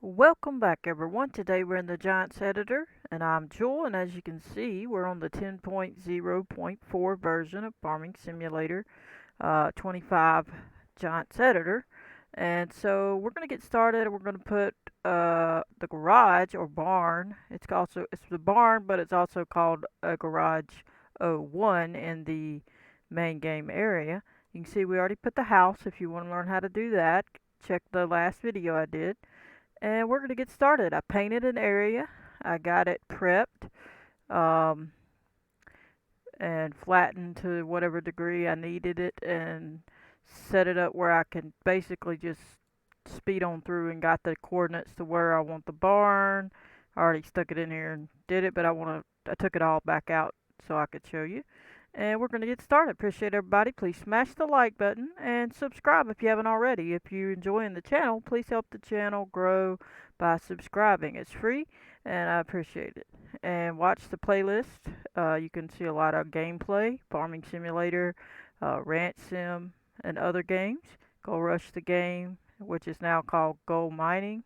Welcome back everyone. Today we're in the Giants editor and I'm Jewel, and as you can see we're on the 10.0.4 version of Farming Simulator 25 Giants editor. And so we're going to get started. We're going to put the garage or barn. It's the barn, but it's also called a garage 01 in the main game area. You can see we already put the house. If you want to learn how to do that, check the last video I did. And we're going to get started. I painted an area. I got it prepped um, and flattened to whatever degree I needed it, and set it up where I can basically just speed on through and got the coordinates to where I want the barn. I already stuck it in here and did it, but I took it all back out so I could show you. And we're going to get started. Appreciate everybody. Please smash the like button and subscribe if you haven't already. If you're enjoying the channel, please help the channel grow by subscribing. It's free and I appreciate it. And watch the playlist. You can see a lot of gameplay, Farming Simulator, Ranch Sim, and other games. Go Rush the Game, which is now called Gold Mining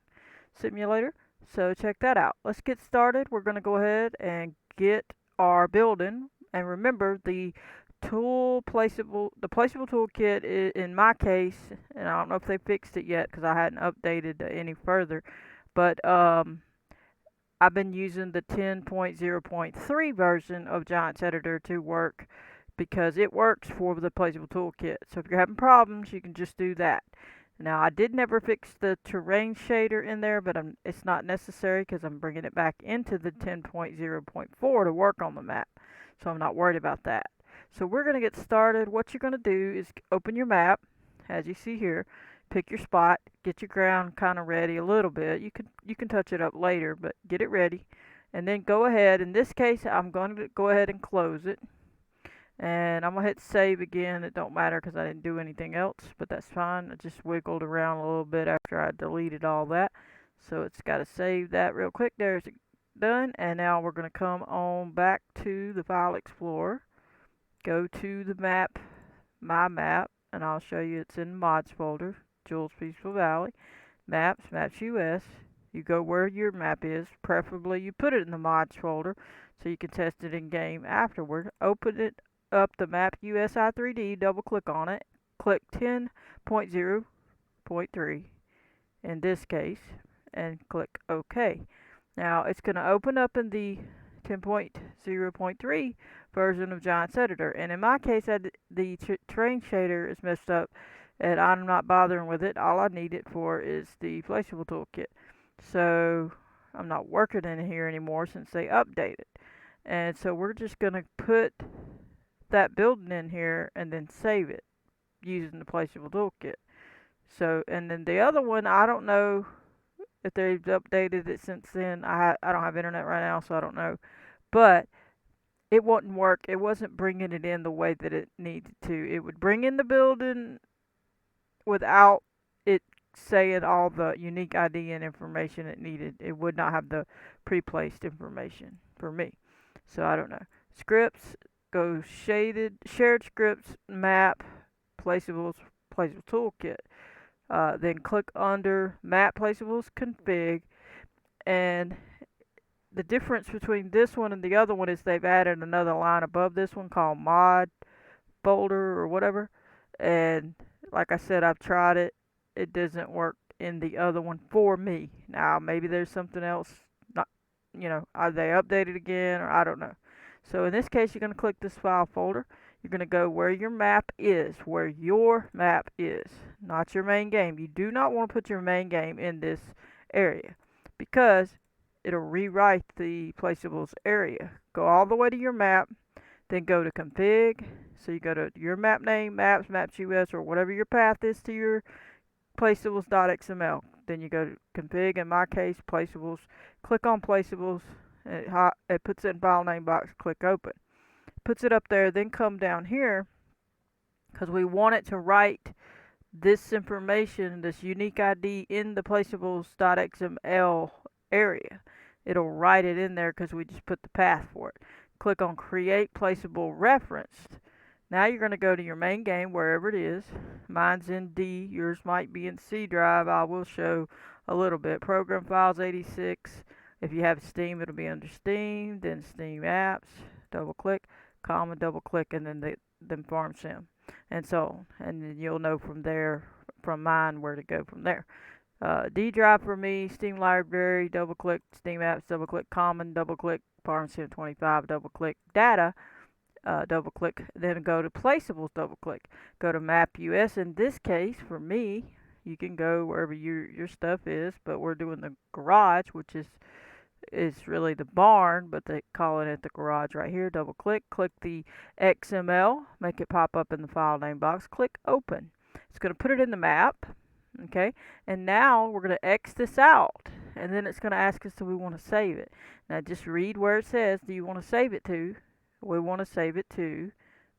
Simulator. So check that out. Let's get started. We're going to go ahead and get our building. And remember, the placeable toolkit in my case, and I don't know if they fixed it yet because I hadn't updated any further, but I've been using the 10.0.3 version of Giants Editor to work because it works for the placeable toolkit. So if you're having problems, you can just do that. Now, I did never fix the terrain shader in there, but it's not necessary because I'm bringing it back into the 10.0.4 to work on the map. So I'm not worried about that. So we're going to get started. What you're going to do is open your map, as you see here. Pick your spot, get your ground kind of ready a little bit. You can touch it up later, but get it ready. And then go ahead. In this case, I'm going to go ahead and close it. And I'm going to hit save again. It don't matter because I didn't do anything else, but that's fine. I just wiggled around a little bit after I deleted all that. So it's got to save that real quick. There's it done. And now we're going to come on back to the File Explorer. Go to the map, My Map, and I'll show you it's in the Mods folder. Jules Peaceful Valley. Maps, Maps US. You go where your map is. Preferably you put it in the Mods folder so you can test it in game afterward. Open it up the map USI 3D, double click on it, click 10.0.3 in this case, and click OK. Now it's going to open up in the 10.0.3 version of Giants Editor, and in my case the terrain shader is messed up and I'm not bothering with it. All I need it for is the placeable toolkit. So I'm not working in here anymore since they updated. And so we're just going to put that building in here and then save it using the placeable toolkit. So, and then the other one, I don't know if they've updated it since then. I don't have internet right now, so I don't know. But it wouldn't work. It wasn't bringing it in the way that it needed to. It would bring in the building without it saying all the unique ID and information it needed. It would not have the pre-placed information for me. So I don't know. Scripts, go shared scripts, map, placeable toolkit. Then click under map placeables config, and the difference between this one and the other one is they've added another line above this one called mod folder or whatever. And like I said, I've tried it. It doesn't work in the other one for me. Now maybe there's something else. Not, are they updated again or I don't know. So in this case, you're going to click this file folder. You're going to go where your map is, not your main game. You do not want to put your main game in this area because it'll rewrite the placeables area. Go all the way to your map, then go to config. So you go to your map name, maps, maps US, or whatever your path is to your placeables.xml. Then you go to config, in my case, placeables. Click on placeables, and it puts it in file name box. Click open. Puts it up there, then come down here because we want it to write this information, this unique ID, in the placeables.xml area. It'll write it in there because we just put the path for it. Click on create placeable referenced. Now you're going to go to your main game wherever it is. Mine's in D, yours might be in C drive. I will show a little bit. Program files 86. If you have Steam, it'll be under Steam, then Steam apps, double click, common, double click, and then Farm Sim, and so on. And then you'll know from there, from mine, where to go from there. D drive for me, Steam library, double click, Steam apps, double click, common, double click, Farm Sim 25, double click, data, double click, then go to placeables, double click, go to map US. In this case, for me, you can go wherever your stuff is, but we're doing the garage, which is really the barn, but they calling it the garage right here. Double click, click the XML, make it pop up in the file name box, click open. It's going to put it in the map, okay? And now we're going to X this out, and then it's going to ask us do we want to save it. Now just read where it says, do you want to save it to? We want to save it to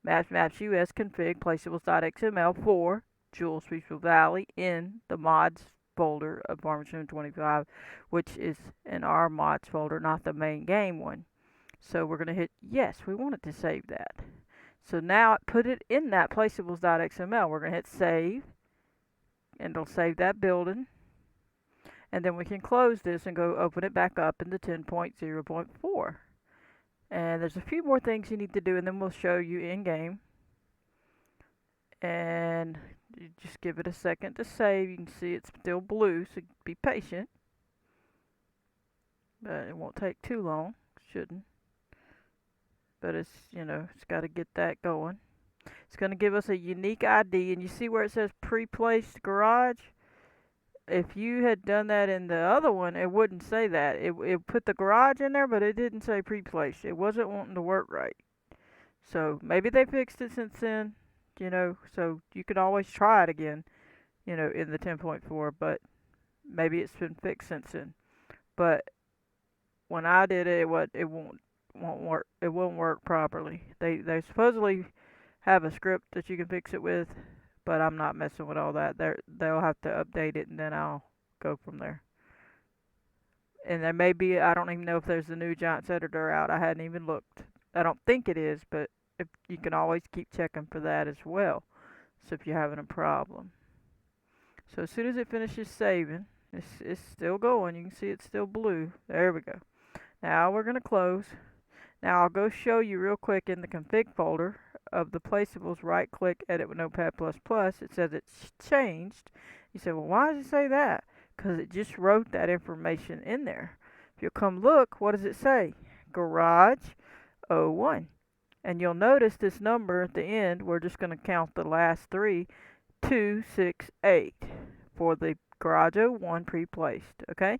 maps US config placeables.xml for Jules Peaceful Valley in the mods folder of Farming 25, which is in our mods folder, not the main game one. So we're going to hit yes, we want it to save that. So now put it in that placeables.xml. We're going to hit save, and it'll save that building. And then we can close this and go open it back up into 10.0.4. And there's a few more things you need to do, and then we'll show you in game. And you just give it a second to save. You can see it's still blue, so be patient. But it won't take too long. Shouldn't. But it's, it's got to get that going. It's going to give us a unique ID, and you see where it says pre-placed garage? If you had done that in the other one, it wouldn't say that. It put the garage in there, but it didn't say pre-placed. It wasn't wanting to work right. So maybe they fixed it since then, so you can always try it again, in the 10.4, but maybe it's been fixed since then. But when I did it, it won't work. It won't work properly. They supposedly have a script that you can fix it with, but I'm not messing with all that. They'll have to update it, and then I'll go from there. And there may be, I don't even know if there's a new Giants editor out. I hadn't even looked. I don't think it is, but if you can always keep checking for that as well. So if you're having a problem. So as soon as it finishes saving, it's still going. You can see it's still blue. There we go. Now we're going to close. Now I'll go show you real quick in the config folder of the placeables, right click, edit with Notepad++. It says it's changed. You say, well, why does it say that? Because it just wrote that information in there. If you'll come look, what does it say? Garage 01. And you'll notice this number at the end, we're just going to count the last three, 268 for the garage 01 pre-placed, okay?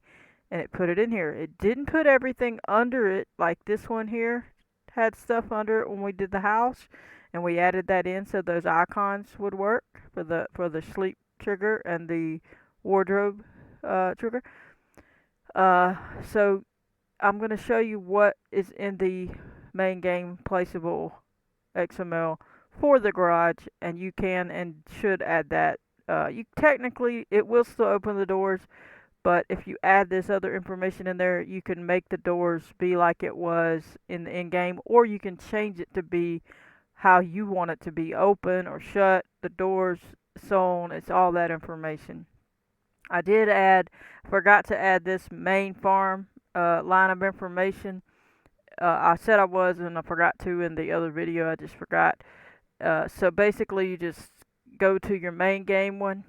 And it put it in here. It didn't put everything under it like this one here had stuff under it when we did the house, and we added that in so those icons would work for the sleep trigger and the wardrobe trigger. So I'm going to show you what is in the main game placeable XML for the garage, and you can and should add that. You technically, it will still open the doors, but if you add this other information in there, you can make the doors be like it was in the in-game, or you can change it to be how you want it to be, open or shut, the doors, so on. It's all that information. I forgot to add this main farm line of information. I said I was, and I forgot to in the other video. I just forgot. So basically, you just go to your main game one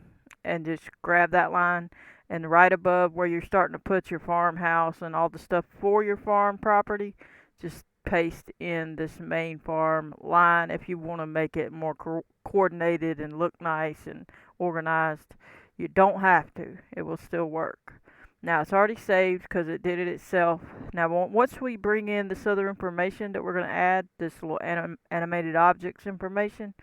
and just grab that line, and right above where you're starting to put your farmhouse and all the stuff for your farm property, just paste in this main farm line if you want to make it more coordinated and look nice and organized. You don't have to. It will still work. Now it's already saved because it did it itself. Now once we bring in this other information that we're going to add, this little animated objects information,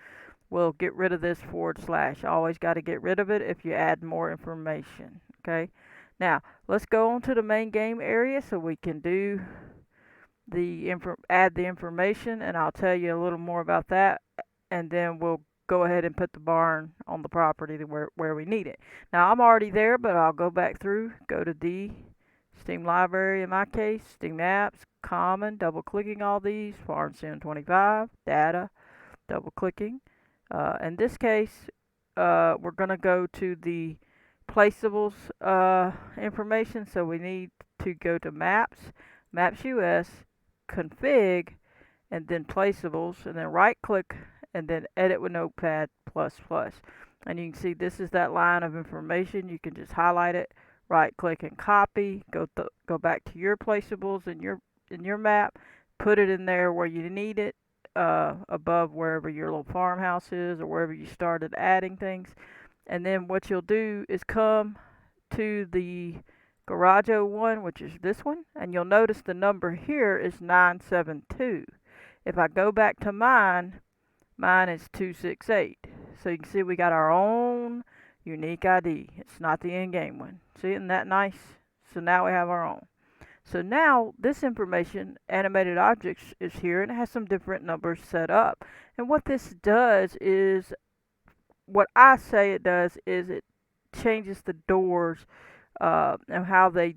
we'll get rid of this /. Always got to get rid of it if you add more information. Okay. Now let's go on to the main game area so we can do add the information, and I'll tell you a little more about that, and then we'll go ahead and put the barn on the property where we need it. Now I'm already there, but I'll go back through, go to D, Steam Library in my case, Steam Apps, Common, double clicking all these, Farm Sim 25, Data, double clicking. In this case, we're going to go to the placeables information. So we need to go to Maps, Maps US, Config, and then Placeables, and then right click and then Edit with Notepad++. And you can see this is that line of information. You can just highlight it, right click and copy, go back to your placeables in your map, put it in there where you need it, above wherever your little farmhouse is or wherever you started adding things. And then what you'll do is come to the garage 01, which is this one, and you'll notice the number here is 972. If I go back to mine is 268. So you can see we got our own unique ID. It's not the in-game one. See, isn't that nice? So now we have our own. So now this information, animated objects, is here, and it has some different numbers set up. And what this does is, what I say it does is it changes the doors and how they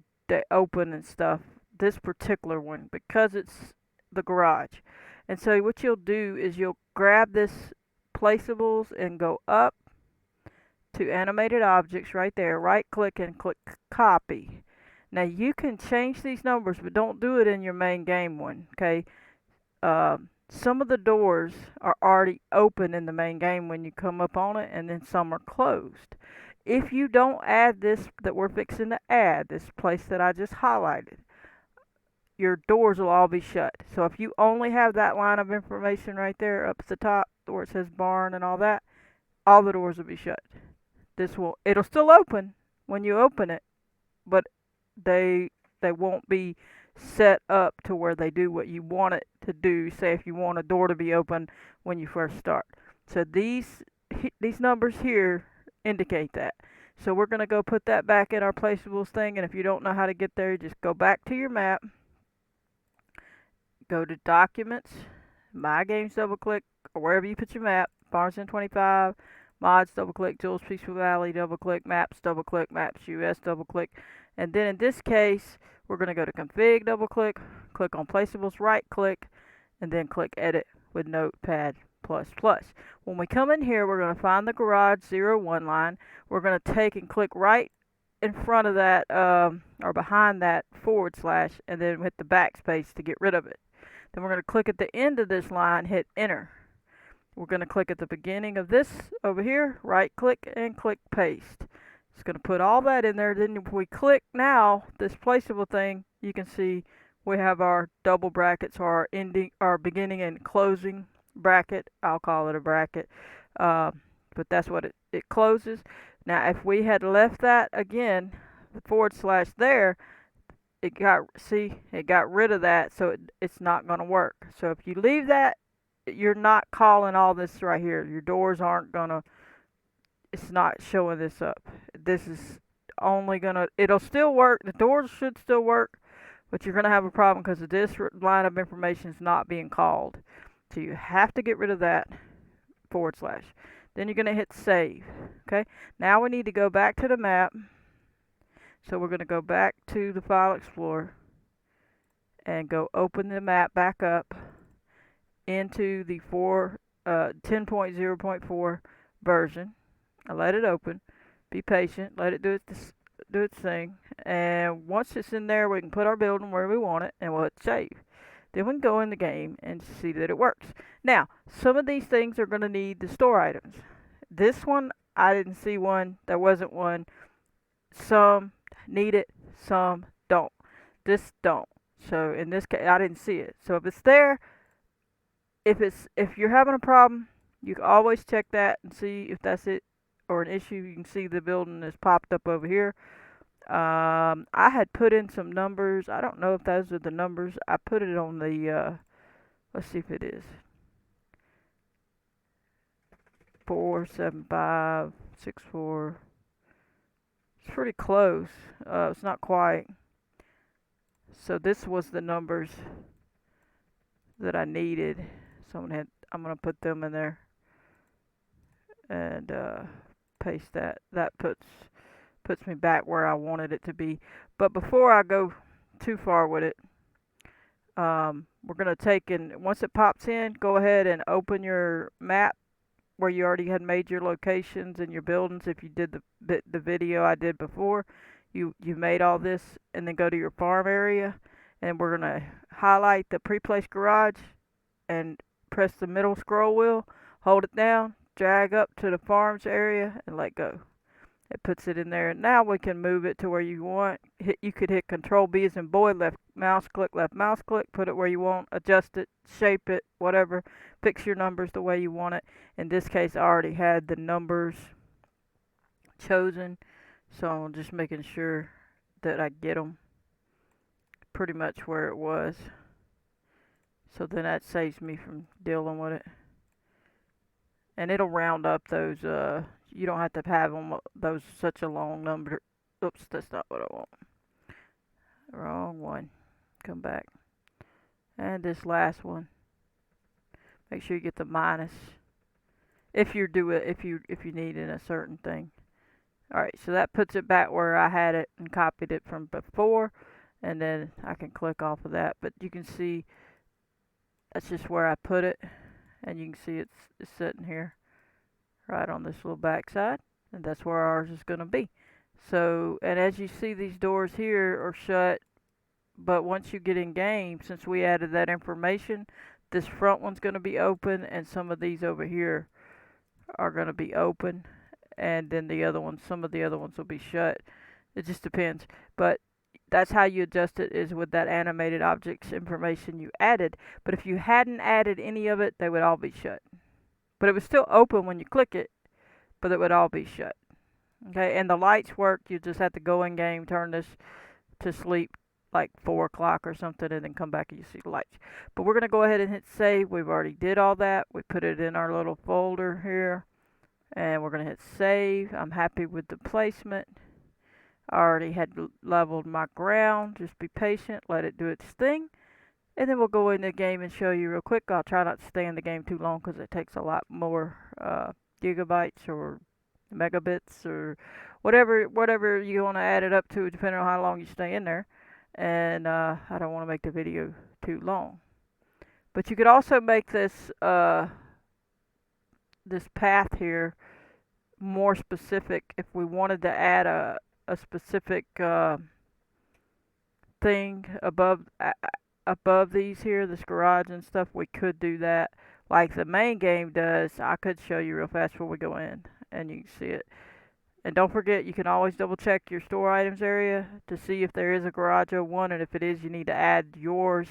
open and stuff. This particular one, because it's the garage. And so what you'll do is you'll grab this placeables and go up to animated objects right there, right click and click copy. Now you can change these numbers, but don't do it in your main game one, okay? Some of the doors are already open in the main game when you come up on it, and then some are closed. If you don't add this that we're fixing to add, this place that I just highlighted, your doors will all be shut. So if you only have that line of information right there up at the top where it says barn and all that, all the doors will be shut. It'll still open when you open it, but they won't be set up to where they do what you want it to do. Say if you want a door to be open when you first start. So these numbers here indicate that. So we're going to go put that back in our placeables thing, and if you don't know how to get there, just go back to your map, go to Documents, My Games, double click, or wherever you put your map, FS25, Mods, double click, Jules Peaceful Valley, double click, Maps, double click, Maps US, double click, and then in this case, we're going to go to Config, double click, click on Placeables, right click, and then click Edit with Notepad++. When we come in here, we're going to find the garage 01 line. We're going to take and click right in front of that, or behind that /, and then hit the backspace to get rid of it. Then we're going to click at the end of this line, hit Enter. We're going to click at the beginning of this over here, right click and click Paste. It's going to put all that in there. Then if we click now, this placeable thing, you can see we have our double brackets, or our beginning and closing bracket. I'll call it a bracket, but that's what it closes. Now if we had left that again, the / there, it got rid of that, so it's not going to work. So if you leave that, you're not calling all this right here. Your doors aren't gonna, it's not showing this up. This is only gonna, it'll still work, the doors should still work, but you're gonna have a problem because this line of information is not being called. So you have to get rid of that /. Then you're gonna hit save. Okay, now we need to go back to the map. So we're gonna go back to the File Explorer and go open the map back up into the 10.0.4 version. I let it open. Be patient. Let it do its thing. And once it's in there, we can put our building where we want it, and we'll hit save. Then we can go in the game and see that it works. Now, some of these things are going to need the store items. This one, I didn't see one. There wasn't one. Some need it, some don't. This don't. So in this case, I didn't see it. So if it's there, if you're having a problem, you can always check that and see if that's it or an issue. You can see the building is popped up over here. I had put in some numbers. I don't know if those are the numbers. I put it on the, let's see if it is. 47564. It's pretty close. It's not quite. So this was the numbers that I needed. I'm gonna put them in there and paste that. That puts me back where I wanted it to be. But before I go too far with it, we're gonna take, and once it pops in, go ahead and open your map where you already had made your locations and your buildings. If you did the video I did before, you made all this, and then go to your farm area, and we're gonna highlight the pre-placed garage and press the middle scroll wheel, hold it down, drag up to the farms area, and let go. It puts it in there. Now we can move it to where you want. You could hit Control B as in boy, left mouse click, put it where you want, adjust it, shape it, whatever. Fix your numbers the way you want it. In this case, I already had the numbers chosen, so I'm just making sure that I get them pretty much where it was. So then that saves me from dealing with it. And it'll round up those, you don't have to have them, those such a long number. Oops, that's not what I want. Wrong one. Come back. And this last one. Make sure you get the minus. If you do it, if you need in a certain thing. Alright, so that puts it back where I had it and copied it from before. And then I can click off of that. But you can see that's just where I put it. And you can see it's sitting here right on this little back side, and that's where ours is going to be. So, and as you see, these doors here are shut, but once you get in game, since we added that information, this front one's going to be open, and some of these over here are going to be open, and then the other ones, some of the other ones will be shut. It just depends, but that's how you adjust it, is with that animated objects information you added. But if you hadn't added any of it, they would all be shut. But it was still open when you click it, but it would all be shut. Okay, and the lights work. You just have to go in game, turn this to sleep like 4 o'clock or something, and then come back and you see the lights. But we're going to go ahead and hit save. We've already did all that. We put it in our little folder here, and we're going to hit save. I'm happy with the placement. I already had leveled my ground. Just be patient, let it do its thing, and then we'll go in the game and show you real quick. I'll try not to stay in the game too long because it takes a lot more gigabytes or megabits or whatever you want to add it up to, depending on how long you stay in there. And I don't want to make the video too long. But you could also make this this path here more specific if we wanted to add a specific thing above these here, this garage and stuff. We could do that like the main game does. I could show you real fast before we go in, and you can see it. And don't forget, you can always double check your store items area to see if there is a garage 01, and if it is, you need to add yours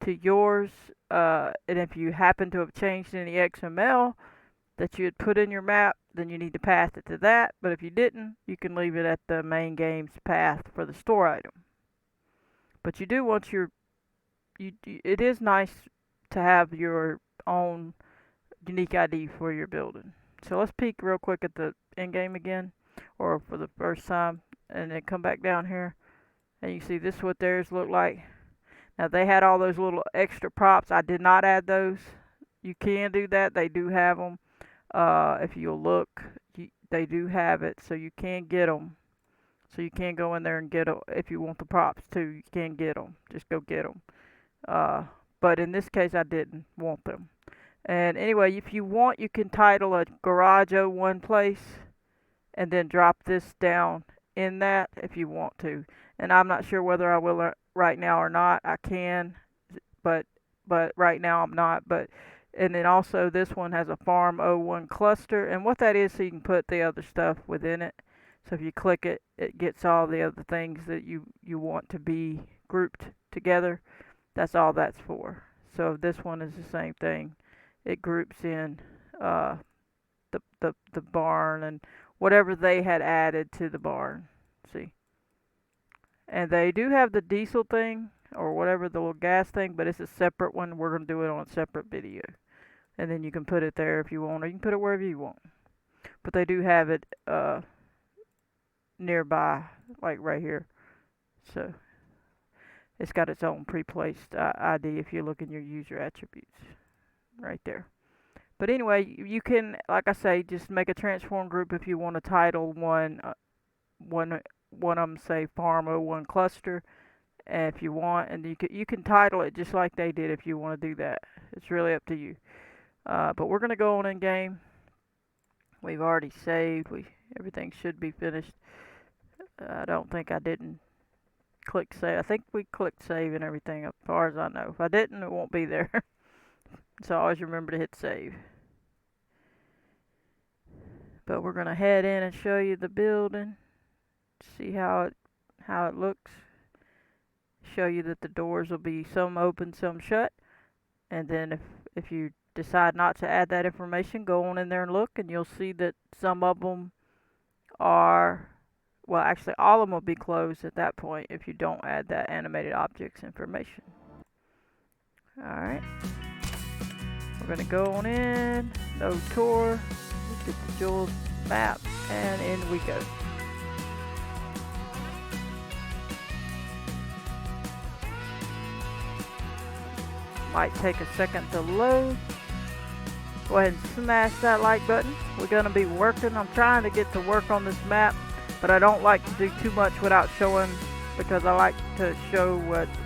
to yours. And if you happen to have changed any XML that you had put in your map, then you need to path it to that. But if you didn't, you can leave it at the main game's path for the store item. But you do want it is nice to have your own unique ID for your building. So let's peek real quick at the end game again, or for the first time, and then come back down here, and you see this is what theirs look like. Now they had all those little extra props. I did not add those. You can do that. They do have them. If you'll look, they do have it, so you can get them. So you can go in there and get them if you want the props too. You can get them. Just go get them. But in this case, I didn't want them. And anyway, if you want, you can title a Garage 01 place, and then drop this down in that if you want to. And I'm not sure whether I will right now or not. I can, but right now I'm not. But and then also this one has a Farm 01 cluster, and what that is, so you can put the other stuff within it. So if you click it, it gets all the other things that you want to be grouped together. That's all that's for. So this one is the same thing. It groups in the barn and whatever they had added to the barn. See? And they do have the diesel thing, or whatever, the little gas thing, but it's a separate one. We're going to do it on a separate video. And then you can put it there if you want, or you can put it wherever you want. But they do have it nearby, like right here. So it's got its own pre-placed ID if you look in your user attributes right there. But anyway, you can, like I say, just make a transform group if you want to title one of them, say Farm 01 cluster, if you want, and you can title it just like they did if you want to do that. It's really up to you. But we're going to go on in game, We've already saved. Everything should be finished. I don't think I didn't click save. I think we clicked save and everything as far as I know. If I didn't, it won't be there. So always remember to hit save. But we're gonna head in and show you the building. See how it looks. Show you that the doors will be some open, some shut. And then if you decide not to add that information, go on in there and look, and you'll see that some of them are, well, actually all of them will be closed at that point if you don't add that animated objects information. Alright, we're going to go on in, no tour, get the Jules map, and in we go. Might take a second to load. Go ahead and smash that like button. We're going to be working. I'm trying to get to work on this map, but I don't like to do too much without showing, because I like to show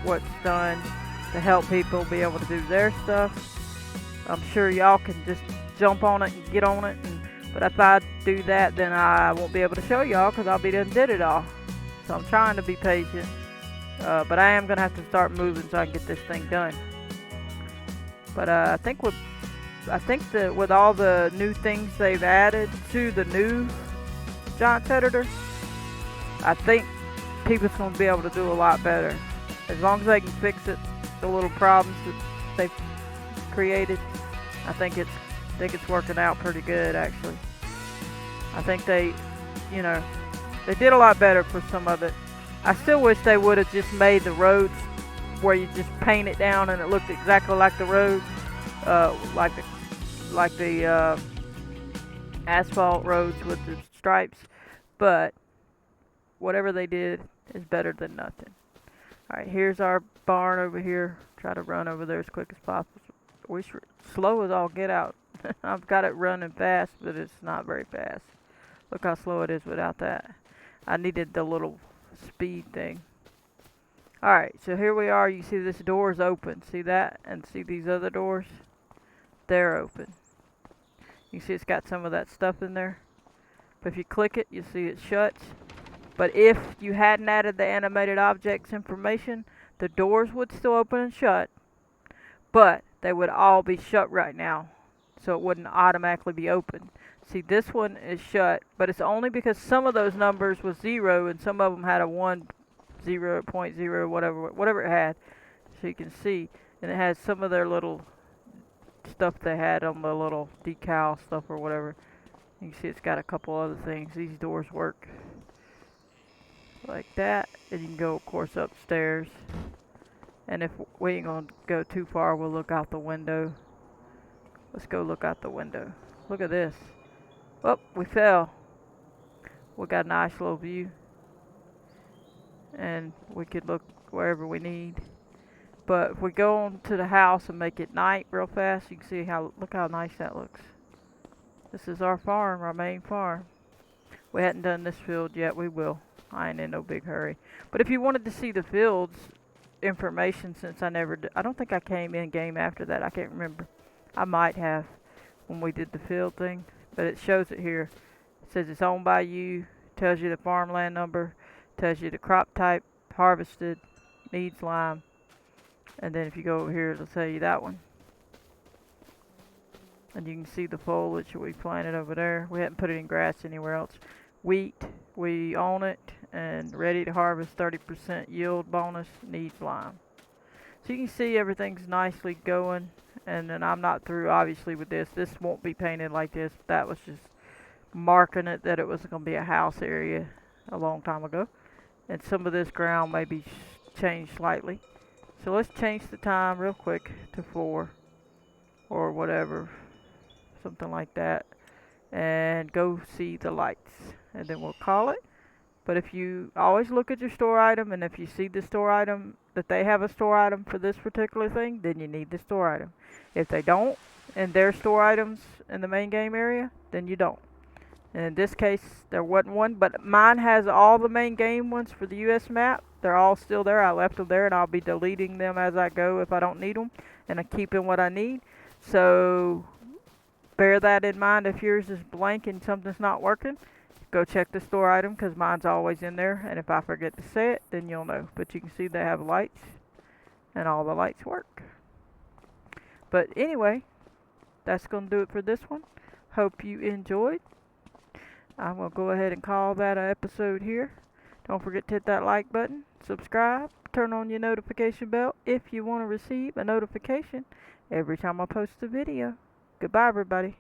what's done to help people be able to do their stuff. I'm sure y'all can just jump on it and get on it, but if I do that, then I won't be able to show y'all because I'll be done did it all. So I'm trying to be patient, but I am going to have to start moving so I can get this thing done. But I think that with all the new things they've added to the new Giants editor, I think people's going to be able to do a lot better. As long as they can fix it, the little problems that they've created, I think it's working out pretty good, actually. I think they did a lot better for some of it. I still wish they would have just made the roads where you just paint it down and it looked exactly like the road, like the asphalt roads with the stripes. But whatever they did is better than nothing. Alright, here's our barn over here. Try to run over there as quick as possible. We're slow as all get out. I've got it running fast, but it's not very fast. Look how slow it is without that. I needed the little speed thing. Alright, so here we are. You see this door is open. See that? And see these other doors? They're open. You see it's got some of that stuff in there. But if you click it, you see it shuts. But if you hadn't added the animated objects information, the doors would still open and shut, but they would all be shut right now, so it wouldn't automatically be open. See, this one is shut, but it's only because some of those numbers was 0 and some of them had a 1, 0.0, whatever it had. So you can see, and it has some of their little stuff they had on the little decal stuff or whatever. You can see it's got a couple other things. These doors work like that, and you can go, of course, upstairs. And if we ain't gonna go too far, we'll look out the window. Let's go look out the window. Look at this. Oh, we fell. We got a nice little view, and we could look wherever we need. But if we go on to the house and make it night real fast, you can see look how nice that looks. This is our farm, our main farm. We hadn't done this field yet. We will. I ain't in no big hurry. But if you wanted to see the fields information, since I don't think I came in game after that. I can't remember. I might have when we did the field thing, but it shows it here. It says it's owned by you, tells you the farmland number, tells you the crop type, harvested, needs lime, and then if you go over here, it'll tell you that one. And you can see the foliage we planted over there. We hadn't put it in grass anywhere else. Wheat, we own it, and ready to harvest, 30% yield bonus, needs lime. So you can see everything's nicely going, and then I'm not through obviously with this. This won't be painted like this. That was just marking it that it was going to be a house area a long time ago. And some of this ground may be changed slightly. So let's change the time real quick to 4 or whatever, something like that, and go see the lights, and then we'll call it. But if you always look at your store item, and if you see the store item, that they have a store item for this particular thing, then you need the store item. If they don't, and their store items in the main game area, then you don't. And in this case, there wasn't one, but mine has all the main game ones for the US map. They're all still there. I left them there, and I'll be deleting them as I go if I don't need them, and I'm keeping what I need. So bear that in mind if yours is blank and something's not working. Go check the store item because mine's always in there, and if I forget to say it, then you'll know. But you can see they have lights, and all the lights work. But anyway, that's going to do it for this one. Hope you enjoyed. I'm going to go ahead and call that an episode here. Don't forget to hit that like button, subscribe, turn on your notification bell if you want to receive a notification every time I post a video. Goodbye, everybody.